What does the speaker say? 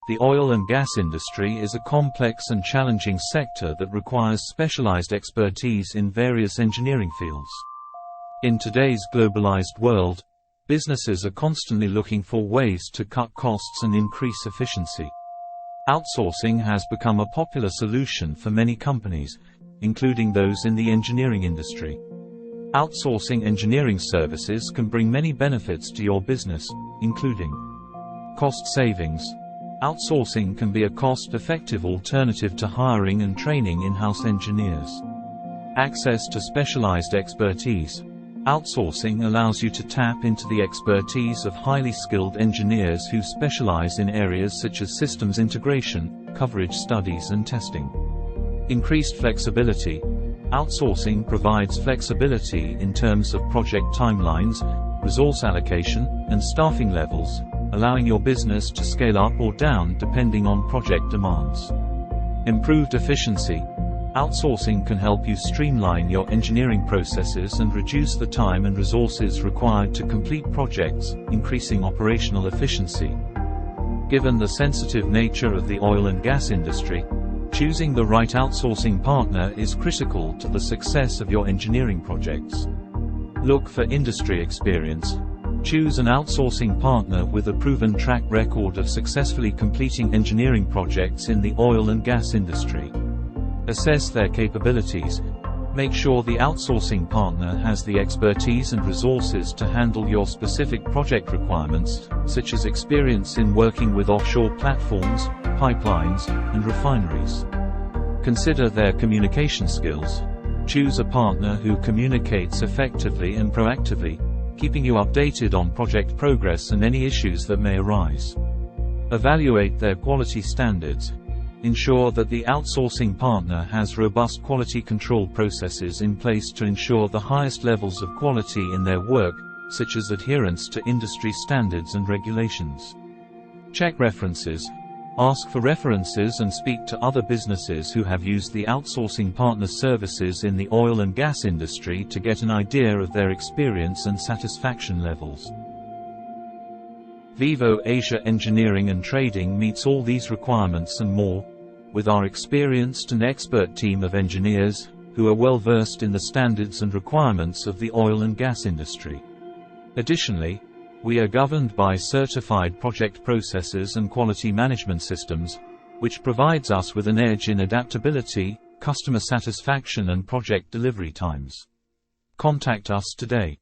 The oil and gas industry is a complex and challenging sector that requires specialized expertise in various engineering fields. In today's globalized world, businesses are constantly looking for ways to cut costs and increase efficiency. Outsourcing has become a popular solution for many companies, including those in the engineering industry. Outsourcing engineering services can bring many benefits to your business, including cost savings. Outsourcing can be a cost-effective alternative to hiring and training in-house engineers. Access to specialized expertise. Outsourcing allows you to tap into the expertise of highly skilled engineers who specialize in areas such as systems integration, coverage studies and testing. Increased flexibility. Outsourcing provides flexibility in terms of project timelines, resource allocation, and staffing levels, allowing your business to scale up or down depending on project demands. Improved efficiency. Outsourcing can help you streamline your engineering processes and reduce the time and resources required to complete projects, increasing operational efficiency. Given the sensitive nature of the oil and gas industry, choosing the right outsourcing partner is critical to the success of your engineering projects. Look for industry experience. Choose an outsourcing partner with a proven track record of successfully completing engineering projects in the oil and gas industry. Assess their capabilities. Make sure the outsourcing partner has the expertise and resources to handle your specific project requirements, such as experience in working with offshore platforms, pipelines, and refineries. Consider their communication skills. Choose a partner who communicates effectively and proactively, keeping you updated on project progress and any issues that may arise. Evaluate their quality standards. Ensure that the outsourcing partner has robust quality control processes in place to ensure the highest levels of quality in their work, such as adherence to industry standards and regulations. Check references. Ask for references and speak to other businesses who have used the outsourcing partner's services in the oil and gas industry to get an idea of their experience and satisfaction levels. Vivo Asia Engineering and Trading meets all these requirements and more, with our experienced and expert team of engineers, who are well versed in the standards and requirements of the oil and gas industry. Additionally, we are governed by certified project processes and quality management systems, which provides us with an edge in adaptability, customer satisfaction and project delivery times. Contact us today.